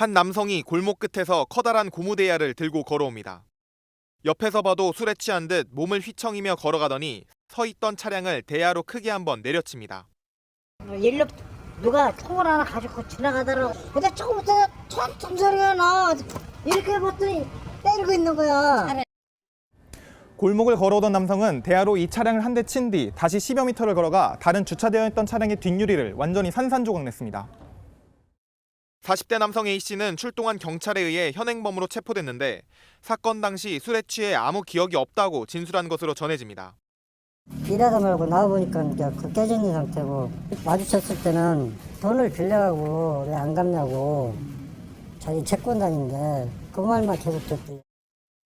한 남성이 골목 끝에서 커다란 고무대야를 들고 걸어옵니다. 옆에서 봐도 술에 취한 듯 몸을 휘청이며 걸어가더니 서 있던 차량을 대야로 크게 한번 내려칩니다. 일로 누가 통을 하나 가지고 지나가더라고. 근데 처음부터 참 소리가 나. 이렇게 봤더니 때리고 있는 거야. 골목을 걸어오던 남성은 대야로 이 차량을 한 대 친 뒤 다시 10여 미터를 걸어가 다른 주차되어 있던 차량의 뒷유리를 완전히 산산조각 냈습니다. 40대 남성 A씨는 출동한 경찰에 의해 현행범으로 체포됐는데 사건 당시 술에 취해 아무 기억이 없다고 진술한 것으로 전해집니다. 일하다 말고 나와보니까 이제 깨져 있는 상태고, 마주쳤을 때는 돈을 빌려가고 왜 안 갚냐고 자기 채권단인데 그 말만 계속 듣지.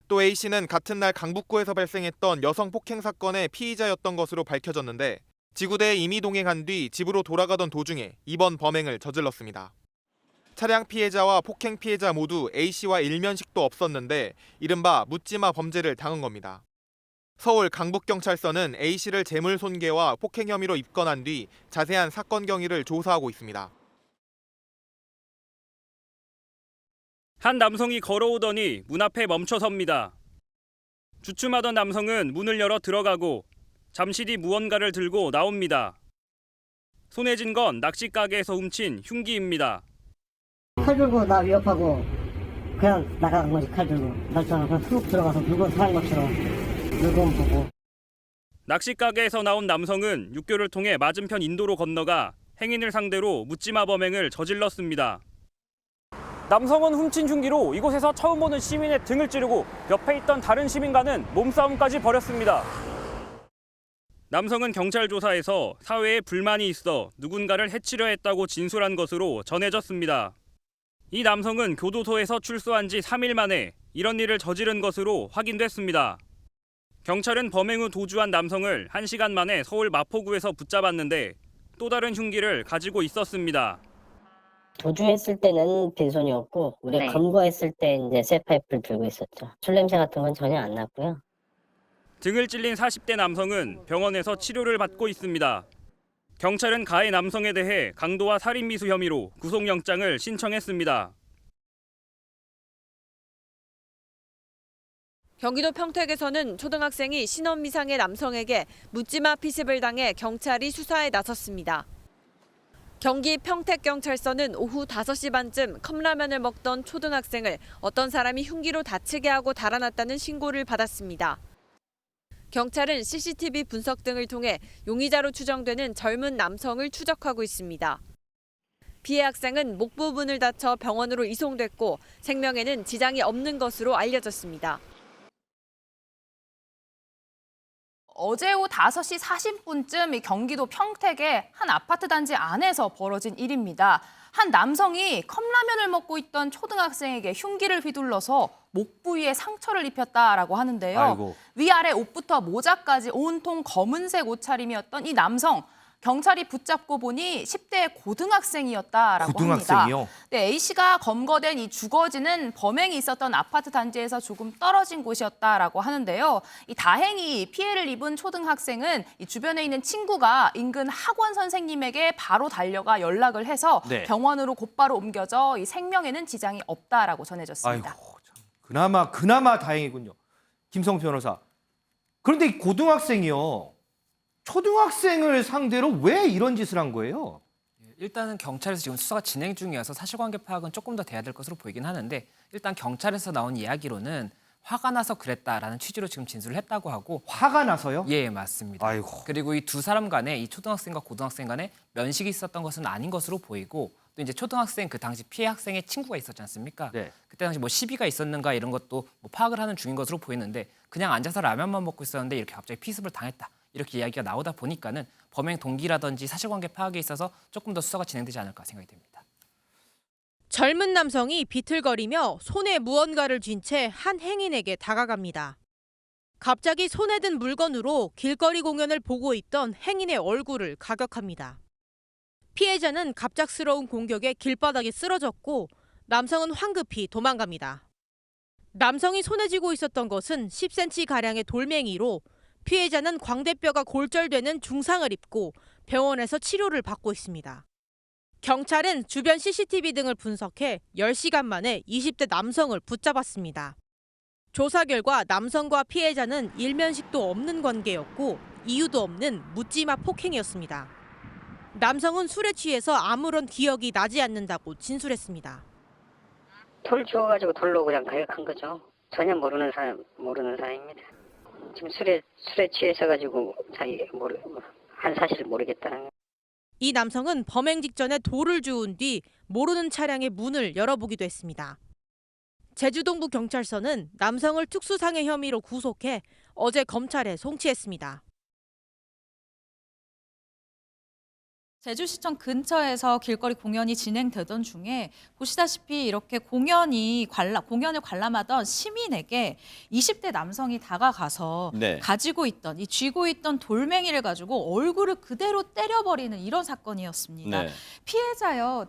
또 A씨는 같은 날 강북구에서 발생했던 여성 폭행 사건의 피의자였던 것으로 밝혀졌는데 지구대에 이미 동행한 뒤 집으로 돌아가던 도중에 이번 범행을 저질렀습니다. 차량 피해자와 폭행 피해자 모두 A씨와 일면식도 없었는데 이른바 묻지마 범죄를 당한 겁니다. 서울 강북경찰서는 A씨를 재물손괴와 폭행 혐의로 입건한 뒤 자세한 사건 경위를 조사하고 있습니다. 한 남성이 걸어오더니 문 앞에 멈춰섭니다. 주춤하던 남성은 문을 열어 들어가고 잠시 뒤 무언가를 들고 나옵니다. 손에 쥔 건 낚시 가게에서 훔친 흉기입니다. 칼 들고 나 위협하고 그냥 나가는 거지. 칼 들고 날짜는 그냥 툭 들어가서 물건 사는 것처럼 물건 보고. 낚시 가게에서 나온 남성은 육교를 통해 맞은편 인도로 건너가 행인을 상대로 묻지마 범행을 저질렀습니다. 남성은 훔친 흉기로 이곳에서 처음 보는 시민의 등을 찌르고 옆에 있던 다른 시민과는 몸싸움까지 벌였습니다. 남성은 경찰 조사에서 사회에 불만이 있어 누군가를 해치려 했다고 진술한 것으로 전해졌습니다. 이 남성은 교도소에서 출소한 지 3일 만에 이런 일을 저지른 것으로 확인됐습니다. 경찰은 범행 후 도주한 남성을 1시간 만에 서울 마포구에서 붙잡았는데 또 다른 흉기를 가지고 있었습니다. 도주했을 때는 빈손이었고 우리 네. 검거했을 때 이제 쇠파이프를 들고 있었죠. 술 냄새 같은 건 전혀 안 났고요. 등을 찔린 40대 남성은 병원에서 치료를 받고 있습니다. 경찰은 가해 남성에 대해 강도와 살인미수 혐의로 구속영장을 신청했습니다. 경기도 평택에서는 초등학생이 신원미상의 남성에게 묻지마 피습을 당해 경찰이 수사에 나섰습니다. 경기 평택경찰서는 오후 5시 반쯤 컵라면을 먹던 초등학생을 어떤 사람이 흉기로 다치게 하고 달아났다는 신고를 받았습니다. 경찰은 CCTV 분석 등을 통해 용의자로 추정되는 젊은 남성을 추적하고 있습니다. 피해 학생은 목 부분을 다쳐 병원으로 이송됐고 생명에는 지장이 없는 것으로 알려졌습니다. 어제 오후 5시 40분쯤 경기도 평택의 한 아파트 단지 안에서 벌어진 일입니다. 한 남성이 컵라면을 먹고 있던 초등학생에게 흉기를 휘둘러서 목 부위에 상처를 입혔다라고 하는데요. 아이고. 위아래 옷부터 모자까지 온통 검은색 옷차림이었던 이 남성. 경찰이 붙잡고 보니 10대 고등학생이었다라고 고등학생이요? 합니다. 네, A씨가 검거된 이 주거지는 범행이 있었던 아파트 단지에서 조금 떨어진 곳이었다라고 하는데요. 이 다행히 피해를 입은 초등학생은 이 주변에 있는 친구가 인근 학원 선생님에게 바로 달려가 연락을 해서 네. 병원으로 곧바로 옮겨져 이 생명에는 지장이 없다라고 전해졌습니다. 아이고, 참. 그나마 다행이군요. 김성 변호사. 그런데 이 고등학생이요. 초등학생을 상대로 왜 이런 짓을 한 거예요? 일단은 경찰에서 지금 수사가 진행 중이어서 사실관계 파악은 조금 더 돼야 될 것으로 보이긴 하는데 일단 경찰에서 나온 이야기로는 화가 나서 그랬다라는 취지로 지금 진술을 했다고 하고. 화가 나서요? 예, 맞습니다. 아이고. 그리고 이 두 사람 간에 이 초등학생과 고등학생 간에 면식이 있었던 것은 아닌 것으로 보이고 또 이제 초등학생 그 당시 피해 학생의 친구가 있었지 않습니까? 네. 그때 당시 뭐 시비가 있었는가 이런 것도 뭐 파악을 하는 중인 것으로 보이는데 그냥 앉아서 라면만 먹고 있었는데 이렇게 갑자기 피습을 당했다. 이렇게 이야기가 나오다 보니까는 범행 동기라든지 사실관계 파악에 있어서 조금 더 수사가 진행되지 않을까 생각이 됩니다. 젊은 남성이 비틀거리며 손에 무언가를 쥔 채 한 행인에게 다가갑니다. 갑자기 손에 든 물건으로 길거리 공연을 보고 있던 행인의 얼굴을 가격합니다. 피해자는 갑작스러운 공격에 길바닥에 쓰러졌고 남성은 황급히 도망갑니다. 남성이 손에 쥐고 있었던 것은 10cm가량의 돌멩이로 피해자는 광대뼈가 골절되는 중상을 입고 병원에서 치료를 받고 있습니다. 경찰은 주변 CCTV 등을 분석해 10시간 만에 20대 남성을 붙잡았습니다. 조사 결과 남성과 피해자는 일면식도 없는 관계였고 이유도 없는 묻지마 폭행이었습니다. 남성은 술에 취해서 아무런 기억이 나지 않는다고 진술했습니다. 돌 주워가지고 돌로 그냥 가격한 거죠. 전혀 모르는 사람입니다. 지금 술에 취해서가지고 한 사실을 모르겠다는 거. 이 남성은 범행 직전에 돌을 주운 뒤 모르는 차량의 문을 열어보기도 했습니다. 제주동부 경찰서는 남성을 특수상해 혐의로 구속해 어제 검찰에 송치했습니다. 제주시청 근처에서 길거리 공연이 진행되던 중에 보시다시피 이렇게 공연을 관람하던 시민에게 20대 남성이 다가가서 네. 쥐고 있던 돌멩이를 가지고 얼굴을 그대로 때려버리는 이런 사건이었습니다. 네. 피해자요,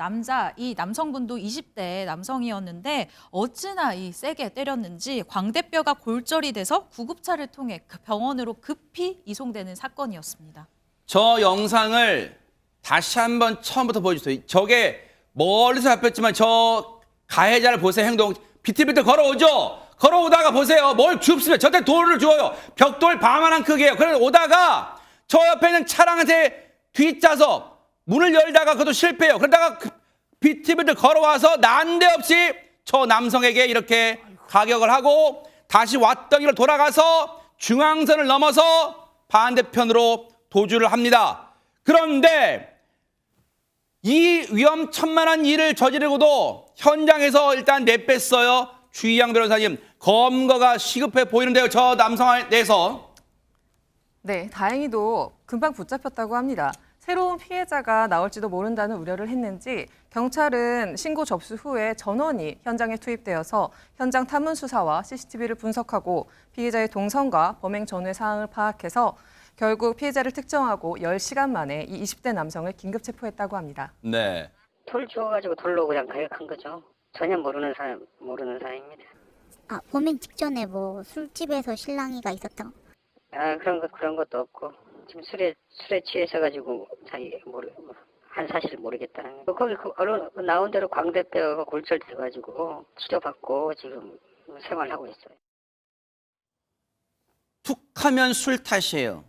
이 남성분도 20대 남성이었는데 어찌나 세게 때렸는지 광대뼈가 골절이 돼서 구급차를 통해 병원으로 급히 이송되는 사건이었습니다. 저 영상을 다시 한번 처음부터 보여주세요. 저게 멀리서 잡혔지만 저 가해자를 보세요. 행동. 비틀비틀 걸어오죠. 걸어오다가 보세요. 뭘 줍습니다. 저때 돌을 주어요. 벽돌 반만한 크기예요. 그래서 오다가 저 옆에 있는 차량한테 뒷좌석 문을 열다가 그것도 실패해요. 그러다가 비틀비틀 걸어와서 난데없이 저 남성에게 이렇게 가격을 하고 다시 왔던 길로 돌아가서 중앙선을 넘어서 반대편으로 도주를 합니다. 그런데 이 위험천만한 일을 저지르고도 현장에서 일단 내뺐어요. 주희양 변호사님, 검거가 시급해 보이는데요. 저 남성에 대해서. 네, 다행히도 금방 붙잡혔다고 합니다. 새로운 피해자가 나올지도 모른다는 우려를 했는지 경찰은 신고 접수 후에 전원이 현장에 투입되어서 현장 탐문 수사와 CCTV를 분석하고 피해자의 동선과 범행 전후의 사항을 파악해서 결국 피해자를 특정하고 10시간 만에 이 20대 남성을 긴급 체포했다고 합니다. 네. 돌 주워가지고 돌로 그냥 가격한 거죠. 전혀 모르는 사람입니다. 범행 직전에 술집에서 실랑이가 있었던? 그런 것도 없고 지금 술에 취해서가지고 한 사실을 모르겠다는 거. 거기 언론 나온 대로 광대뼈가 골절돼가지고 치료받고 지금 생활하고 있어요. 툭하면 술 탓이에요.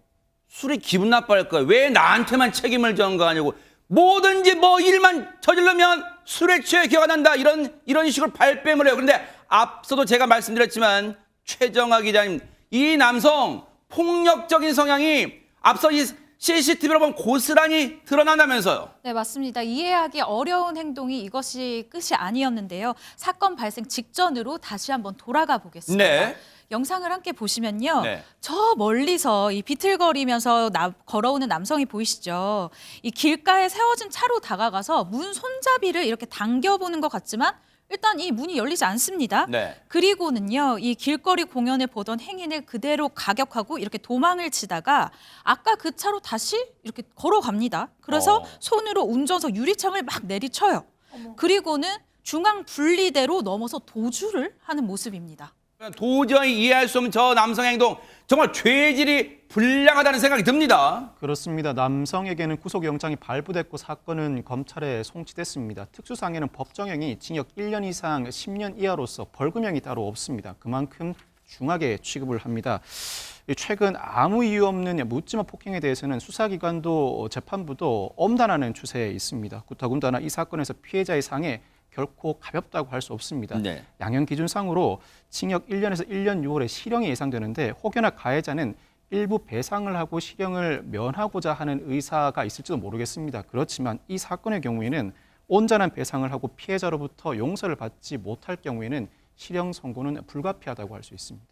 술이 기분 나빠할 거예요. 왜 나한테만 책임을 져는 거 아니고 뭐든지 일만 저지르면 술에 취해 기어가 난다 이런 식으로 발뺌을 해요. 그런데 앞서도 제가 말씀드렸지만 최정아 기자님, 이 남성 폭력적인 성향이 앞서 이 CCTV로 보면 고스란히 드러난다면서요. 네, 맞습니다. 이해하기 어려운 행동이 이것이 끝이 아니었는데요. 사건 발생 직전으로 다시 한번 돌아가 보겠습니다. 네. 영상을 함께 보시면요. 네. 저 멀리서 이 비틀거리면서 걸어오는 남성이 보이시죠? 이 길가에 세워진 차로 다가가서 문 손잡이를 이렇게 당겨보는 것 같지만 일단 이 문이 열리지 않습니다. 네. 그리고는요, 이 길거리 공연을 보던 행인을 그대로 가격하고 이렇게 도망을 치다가 아까 그 차로 다시 이렇게 걸어갑니다. 그래서 손으로 운전석 유리창을 막 내리쳐요. 그리고는 중앙 분리대로 넘어서 도주를 하는 모습입니다. 도저히 이해할 수 없는 저 남성의 행동, 정말 죄질이 불량하다는 생각이 듭니다. 그렇습니다. 남성에게는 구속영장이 발부됐고 사건은 검찰에 송치됐습니다. 특수상해는 법정형이 징역 1년 이상 10년 이하로서 벌금형이 따로 없습니다. 그만큼 중하게 취급을 합니다. 최근 아무 이유 없는 묻지마 폭행에 대해서는 수사기관도 재판부도 엄단하는 추세에 있습니다. 더군다나 이 사건에서 피해자의 상해 결코 가볍다고 할 수 없습니다. 네. 양형 기준상으로 징역 1년에서 1년 6월에 실형이 예상되는데 혹여나 가해자는 일부 배상을 하고 실형을 면하고자 하는 의사가 있을지도 모르겠습니다. 그렇지만 이 사건의 경우에는 온전한 배상을 하고 피해자로부터 용서를 받지 못할 경우에는 실형 선고는 불가피하다고 할 수 있습니다.